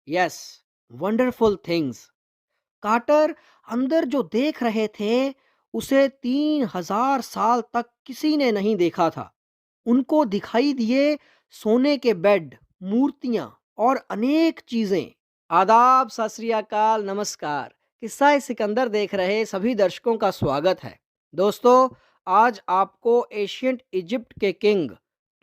Yes, wonderful things. Quarter अंदर जो देख रहे थे, उसे 3000 साल तक किसी ने नहीं देखा था। उनको दिखाई दिए सोने के बेड, मूर्तियां और अनेक चीजें। आदाब, सत श्री अकाल, नमस्कार। किस्सा सिकंदर देख रहे सभी दर्शकों का स्वागत है। दोस्तों, आज आपको एशियंट इजिप्ट के किंग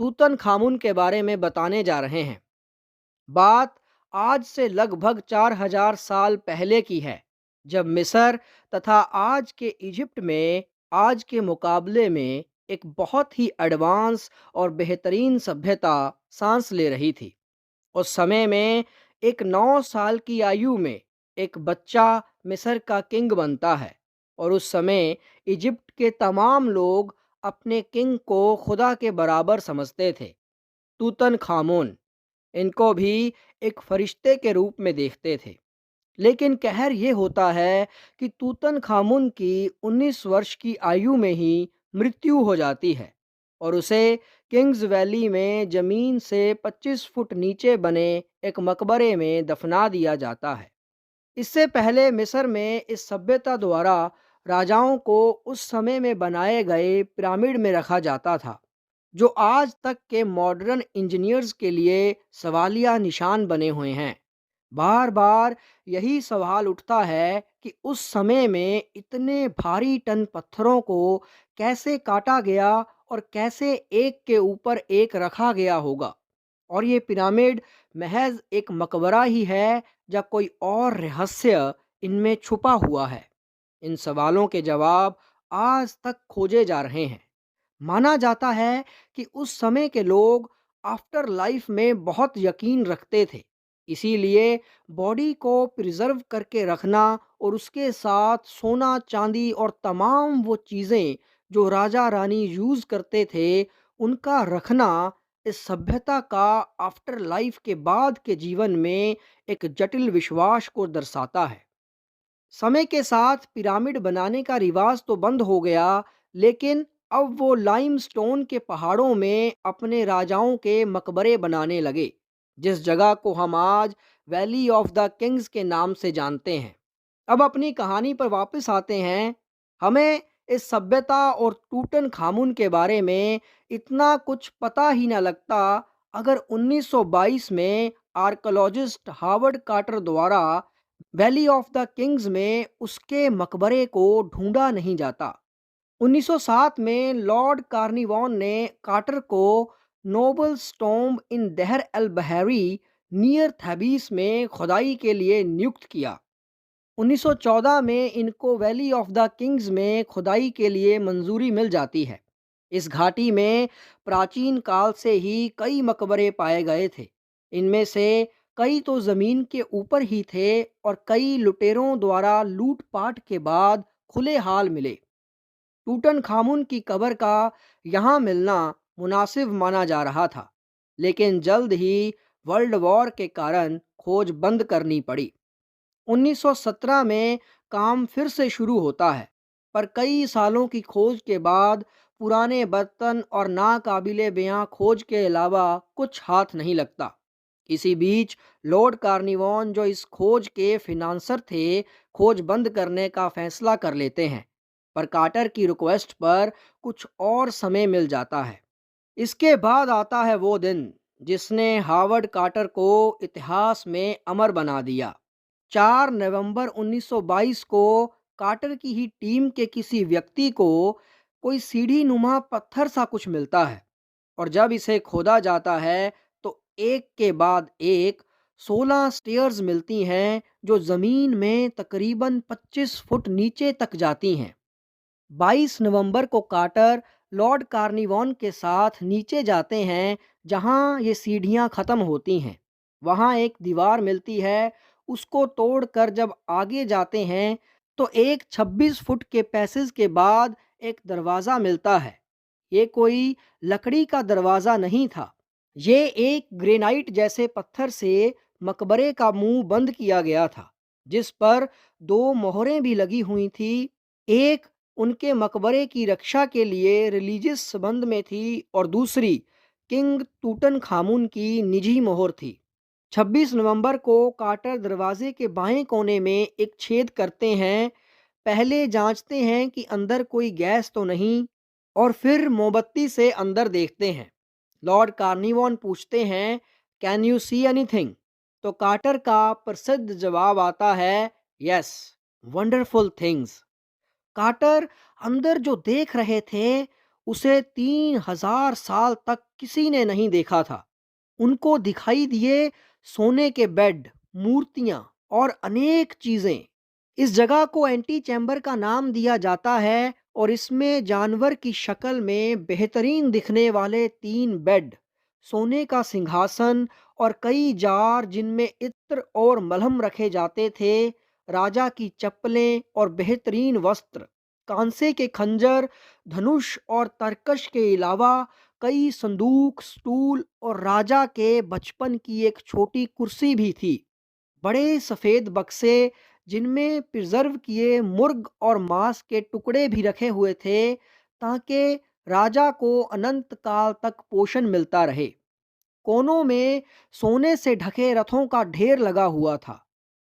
तूतन खामुन के बारे में बताने जा रहे हैं। बात आज से लगभग 4000 साल पहले की है, जब मिस्र तथा आज के इजिप्ट में आज के मुकाबले में एक बहुत ही एडवांस और बेहतरीन सभ्यता सांस ले रही थी। उस समय में एक 9 साल की आयु में एक बच्चा मिस्र का किंग बनता है, और उस समय इजिप्ट के तमाम लोग अपने किंग को खुदा के बराबर समझते थे। तूतन खामून इनको भी एक फरिश्ते के रूप में देखते थे। लेकिन कहर ये होता है कि तूतन खामुन की 19 वर्ष की आयु में ही मृत्यु हो जाती है, और उसे किंग्स वैली में ज़मीन से 25 फुट नीचे बने एक मकबरे में दफना दिया जाता है। इससे पहले मिस्र में इस सभ्यता द्वारा राजाओं को उस समय में बनाए गए पिरामिड में रखा जाता था, जो आज तक के मॉडर्न इंजीनियर्स के लिए सवालिया निशान बने हुए हैं। बार बार यही सवाल उठता है कि उस समय में इतने भारी टन पत्थरों को कैसे काटा गया और कैसे एक के ऊपर एक रखा गया होगा, और ये पिरामिड महज एक मकबरा ही है या कोई और रहस्य इनमें छुपा हुआ है। इन सवालों के जवाब आज तक खोजे जा रहे हैं। माना जाता है कि उस समय के लोग आफ्टर लाइफ में बहुत यकीन रखते थे, इसीलिए बॉडी को प्रिजर्व करके रखना और उसके साथ सोना, चांदी और तमाम वो चीज़ें जो राजा रानी यूज़ करते थे, उनका रखना इस सभ्यता का आफ्टर लाइफ के बाद के जीवन में एक जटिल विश्वास को दर्शाता है। समय के साथ पिरामिड बनाने का रिवाज तो बंद हो गया, लेकिन अब वो लाइमस्टोन के पहाड़ों में अपने राजाओं के मकबरे बनाने लगे, जिस जगह को हम आज वैली ऑफ द किंग्स के नाम से जानते हैं। अब अपनी कहानी पर वापस आते हैं। हमें इस सभ्यता और टूटन खामुन के बारे में इतना कुछ पता ही न लगता अगर 1922 में आर्कोलॉजिस्ट हावर्ड कार्टर द्वारा वैली ऑफ द किंग्स में उसके मकबरे को ढूंढा नहीं जाता। 1907 में लॉर्ड कार्निवॉन ने कार्टर को नोबल स्टोम्ब इन दहर अल बहरी नियर थबीस में खुदाई के लिए नियुक्त किया। 1914 में इनको वैली ऑफ द किंग्स में खुदाई के लिए मंजूरी मिल जाती है। इस घाटी में प्राचीन काल से ही कई मकबरे पाए गए थे। इनमें से कई तो ज़मीन के ऊपर ही थे, और कई लुटेरों द्वारा लूटपाट के बाद खुले हाल मिले। टूटन खामुन की कब्र का यहाँ मिलना मुनासिब माना जा रहा था, लेकिन जल्द ही वर्ल्ड वॉर के कारण खोज बंद करनी पड़ी। 1917 में काम फिर से शुरू होता है, पर कई सालों की खोज के बाद पुराने बर्तन और नाकाबिले बयां खोज के अलावा कुछ हाथ नहीं लगता। इसी बीच लॉर्ड कार्निवॉन, जो इस खोज के फिनांसर थे, खोज बंद करने का फैसला कर लेते हैं, पर कार्टर की रिक्वेस्ट पर कुछ और समय मिल जाता है। इसके बाद आता है वो दिन जिसने हावर्ड कार्टर को इतिहास में अमर बना दिया। 4 नवंबर 1922 को कार्टर की ही टीम के किसी व्यक्ति को कोई सीढ़ी नुमा पत्थर सा कुछ मिलता है, और जब इसे खोदा जाता है तो एक के बाद एक 16 स्टेयर्स मिलती हैं, जो ज़मीन में तकरीबन 25 फुट नीचे तक जाती हैं। 22 नवंबर को कार्टर लॉर्ड कार्निवॉन के साथ नीचे जाते हैं, जहां ये सीढ़ियां ख़त्म होती हैं। वहां एक दीवार मिलती है। उसको तोड़कर जब आगे जाते हैं तो एक 26 फुट के पैसेज के बाद एक दरवाज़ा मिलता है। ये कोई लकड़ी का दरवाज़ा नहीं था। ये एक ग्रेनाइट जैसे पत्थर से मकबरे का मुंह बंद किया गया था, जिस पर दो मोहरें भी लगी हुई थी। एक उनके मकबरे की रक्षा के लिए रिलीजियस संबंध में थी, और दूसरी किंग टूटन खामुन की निजी मोहर थी। 26 नवंबर को कार्टर दरवाजे के बाएं कोने में एक छेद करते हैं। पहले जांचते हैं कि अंदर कोई गैस तो नहीं और फिर मोमबत्ती से अंदर देखते हैं। लॉर्ड कार्निवॉन पूछते हैं, कैन यू सी एनीथिंग? तो कार्टर का प्रसिद्ध जवाब आता है, यस, वंडरफुल थिंग्स। कार्टर अंदर जो देख रहे थे उसे 3000 साल तक किसी ने नहीं देखा था। उनको दिखाई दिए सोने के बेड, मूर्तियां और अनेक चीजें। इस जगह को एंटी चैम्बर का नाम दिया जाता है और इसमें जानवर की शक्ल में बेहतरीन दिखने वाले 3 बेड, सोने का सिंहासन और कई जार जिनमें इत्र और मलहम रखे जाते थे, राजा की चप्पलें और बेहतरीन वस्त्र, कांसे के खंजर, धनुष और तरकश के अलावा कई संदूक, स्टूल और राजा के बचपन की एक छोटी कुर्सी भी थी। बड़े सफ़ेद बक्से जिनमें प्रिजर्व किए मुर्ग और मांस के टुकड़े भी रखे हुए थे, ताकि राजा को अनंत काल तक पोषण मिलता रहे। कोनों में सोने से ढके रथों का ढेर लगा हुआ था।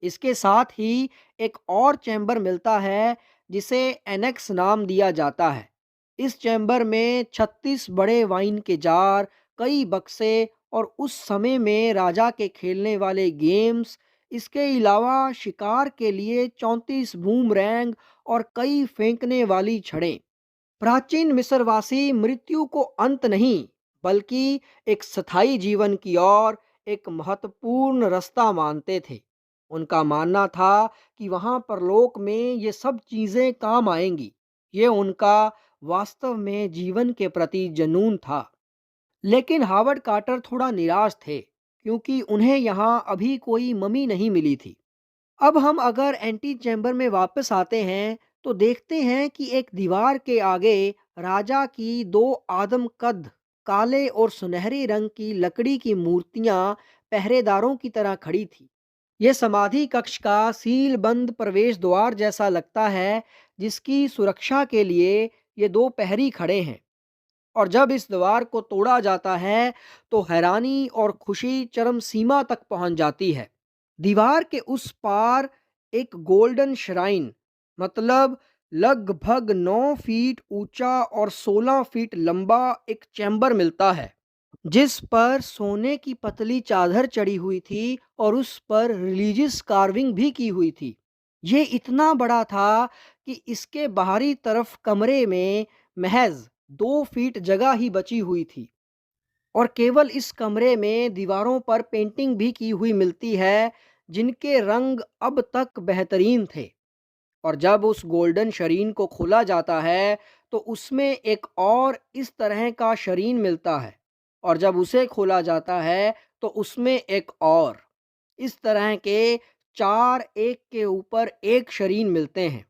इसके साथ ही एक और चैम्बर मिलता है जिसे एनेक्स नाम दिया जाता है। इस चैम्बर में 36 बड़े वाइन के जार, कई बक्से और उस समय में राजा के खेलने वाले गेम्स, इसके अलावा शिकार के लिए 34 बूमरैंग और कई फेंकने वाली छड़ें। प्राचीन मिस्रवासी मृत्यु को अंत नहीं, बल्कि एक स्थायी जीवन की ओर एक महत्वपूर्ण रास्ता मानते थे। उनका मानना था कि वहां परलोक में ये सब चीजें काम आएंगी। ये उनका वास्तव में जीवन के प्रति जुनून था। लेकिन हावर्ड कार्टर थोड़ा निराश थे, क्योंकि उन्हें यहाँ अभी कोई ममी नहीं मिली थी। अब हम अगर एंटी चैम्बर में वापस आते हैं तो देखते हैं कि एक दीवार के आगे राजा की 2 आदम कद काले और सुनहरे रंग की लकड़ी की मूर्तियां पहरेदारों की तरह खड़ी थी। यह समाधि कक्ष का सील बंद प्रवेश द्वार जैसा लगता है, जिसकी सुरक्षा के लिए ये 2 प्रहरी खड़े हैं। और जब इस द्वार को तोड़ा जाता है तो हैरानी और खुशी चरम सीमा तक पहुंच जाती है। दीवार के उस पार एक गोल्डन श्राइन, मतलब लगभग 9 फीट ऊंचा और 16 फीट लंबा एक चैम्बर मिलता है, जिस पर सोने की पतली चादर चढ़ी हुई थी और उस पर रिलीजियस कार्विंग भी की हुई थी। ये इतना बड़ा था कि इसके बाहरी तरफ कमरे में महज 2 फीट जगह ही बची हुई थी और केवल इस कमरे में दीवारों पर पेंटिंग भी की हुई मिलती है, जिनके रंग अब तक बेहतरीन थे। और जब उस गोल्डन शरीन को खोला जाता है तो उसमें एक और इस तरह का शरीन मिलता है, और जब उसे खोला जाता है तो उसमें एक और इस तरह के 4 एक के ऊपर एक शरीन मिलते हैं।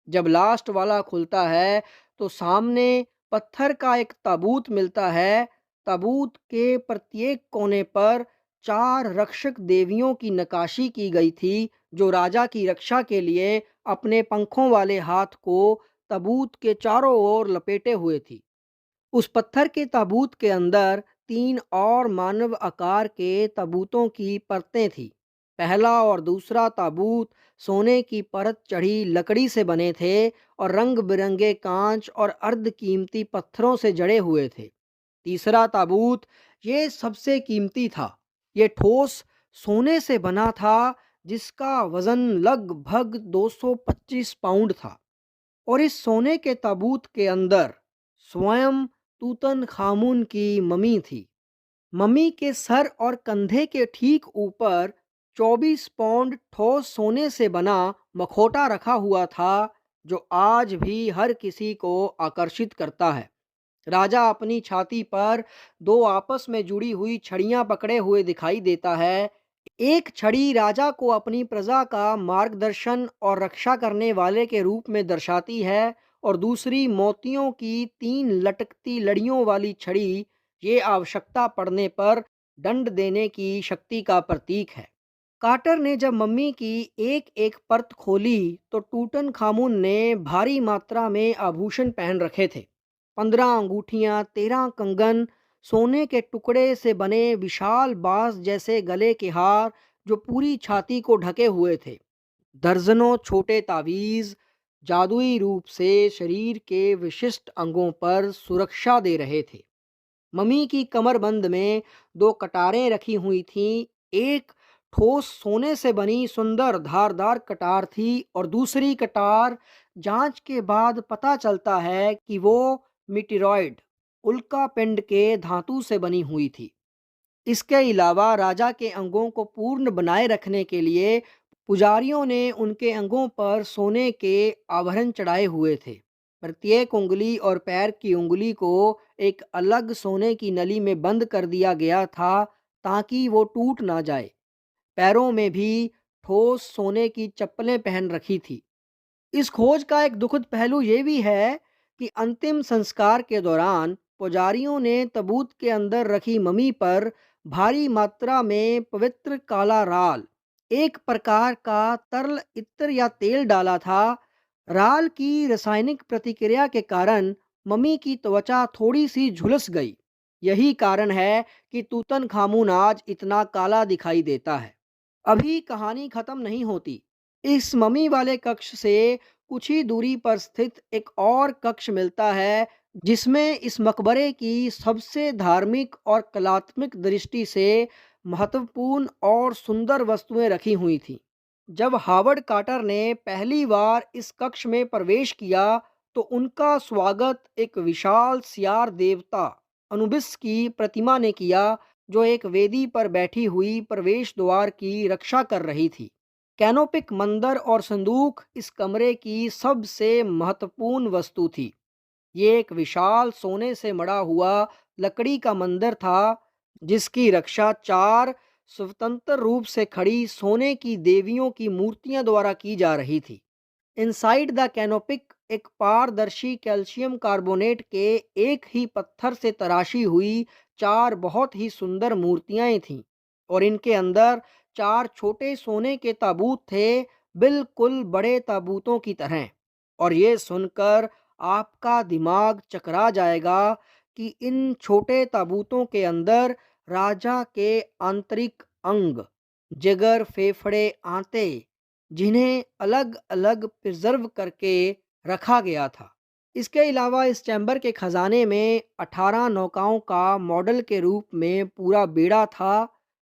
जब लास्ट वाला खुलता है तो सामने पत्थर का एक ताबूत मिलता है। ताबूत के प्रत्येक कोने पर 4 रक्षक देवियों की नक्काशी की गई थी, जो राजा की रक्षा के लिए अपने पंखों वाले हाथ को ताबूत के चारों ओर लपेटे हुए थी। उस पत्थर के ताबूत के अंदर 3 और मानव आकार के ताबूतों की परतें थी। पहला और दूसरा ताबूत सोने की परत चढ़ी लकड़ी से बने थे और रंग बिरंगे कांच और अर्ध कीमती पत्थरों से जड़े हुए थे। तीसरा ताबूत ये सबसे कीमती था। ये ठोस सोने से बना था, जिसका वजन लगभग 225 पाउंड था। और इस सोने के ताबूत के अंदर स्वयं तूतन खामून की ममी थी। मम्मी के सर और कंधे के ठीक ऊपर 24 पौंड ठोस सोने से बना मखोटा रखा हुआ था, जो आज भी हर किसी को आकर्षित करता है। राजा अपनी छाती पर 2 आपस में जुड़ी हुई छड़ियां पकड़े हुए दिखाई देता है। एक छड़ी राजा को अपनी प्रजा का मार्गदर्शन और रक्षा करने वाले के रूप में दर्शाती है, और दूसरी मोतियों की 3 लटकती लड़ियों वाली छड़ी ये आवश्यकता पड़ने पर दंड देने की शक्ति का प्रतीक है। कार्टर ने जब मम्मी की एक एक परत खोली तो टूटन खामून ने भारी मात्रा में आभूषण पहन रखे थे। 15 अंगूठियां, 13 कंगन, सोने के टुकड़े से बने विशाल बांस जैसे गले के हार जो पूरी छाती को ढके हुए थे। दर्जनों छोटे तावीज जादुई रूप से शरीर के विशिष्ट अंगों पर सुरक्षा दे रहे थे। मम्मी की कमरबंद में दो कटारें रखी हुई थीं। एक ठोस सोने से बनी सुंदर धारदार कटार थी और दूसरी कटार जांच के बाद पता चलता है कि वो मिटिरॉइड उल्का पिंड के धातु से बनी हुई थी। इसके अलावा राजा के अंगों को पूर्ण बनाए रखने के लिए पुजारियों ने उनके अंगों पर सोने के आभरण चढ़ाए हुए थे। प्रत्येक उंगली और पैर की उंगली को एक अलग सोने की नली में बंद कर दिया गया था ताकि वो टूट ना जाए। पैरों में भी ठोस सोने की चप्पलें पहन रखी थी। इस खोज का एक दुखद पहलू ये भी है कि अंतिम संस्कार के दौरान पुजारियों ने तबूत के अंदर रखी मम्मी पर भारी मात्रा में पवित्र काला राल, एक प्रकार का तरल इत्र या तेल डाला था। राल की रासायनिक प्रतिक्रिया के कारण मम्मी की त्वचा थोड़ी सी झुलस गई। यही कारण है कि तूतन खामून आज इतना काला दिखाई देता है। अभी कहानी खत्म नहीं होती। इस मम्मी वाले कक्ष से कुछ ही दूरी पर स्थित एक और कक्ष मिलता है जिसमें इस मकबरे की सबसे धार्मिक और कलात्मक दृष्टि से महत्वपूर्ण और सुंदर वस्तुएं रखी हुई थीं। जब हावर्ड कार्टर ने पहली बार इस कक्ष में प्रवेश किया तो उनका स्वागत एक विशाल सियार देवता अनुबिस की प्रतिमा ने किया जो एक वेदी पर बैठी हुई प्रवेश द्वार की रक्षा कर रही थी। कैनोपिक मंदिर और संदूक इस कमरे की सबसे महत्वपूर्ण वस्तु थी। ये एक विशाल सोने से मढ़ा हुआ लकड़ी का मंदिर था जिसकी रक्षा चार स्वतंत्र रूप से खड़ी सोने की देवियों की मूर्तियां द्वारा की जा रही थी। इनसाइड द कैनोपिक एक पारदर्शी कैल्शियम कार्बोनेट के एक ही पत्थर से तराशी हुई चार बहुत ही सुंदर मूर्तियां थीं और इनके अंदर चार छोटे सोने के ताबूत थे, बिल्कुल बड़े ताबूतों की तरह। और ये सुनकर आपका दिमाग चकरा जाएगा कि इन छोटे ताबूतों के अंदर राजा के आंतरिक अंग, जिगर, फेफड़े, आंते, जिन्हें अलग अलग प्रिजर्व करके रखा गया था। इसके अलावा इस चैम्बर के खजाने में 18 नौकाओं का मॉडल के रूप में पूरा बेड़ा था।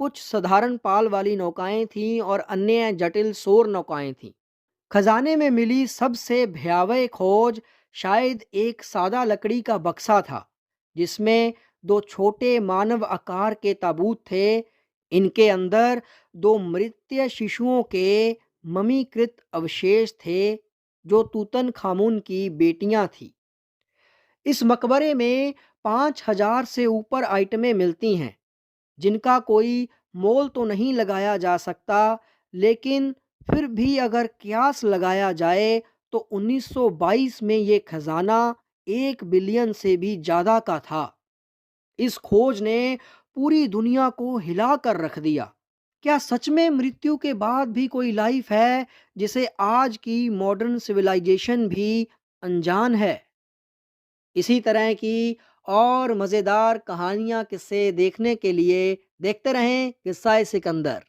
कुछ साधारण पाल वाली नौकाएं थीं और अन्य जटिल सौर नौकाएं थीं। खजाने में मिली सबसे भयावह खोज शायद एक सादा लकड़ी का बक्सा था जिसमें दो छोटे मानव आकार के ताबूत थे। इनके अंदर दो मृत शिशुओं के ममीकृत अवशेष थे जो तूतन खामून की बेटियां थीं। इस मकबरे में 5,000 से ऊपर आइटमें मिलती हैं जिनका कोई मोल तो नहीं लगाया जा सकता, लेकिन फिर भी अगर कियास लगाया जाए तो 1922 में ये खजाना 1 बिलियन से भी ज़्यादा का था। इस खोज ने पूरी दुनिया को हिला कर रख दिया। क्या सच में मृत्यु के बाद भी कोई लाइफ है जिसे आज की मॉडर्न सिविलाइजेशन भी अनजान है? इसी तरह की और मज़ेदार कहानियाँ किस्से देखने के लिए देखते रहें किस्सा ए सिकंदर।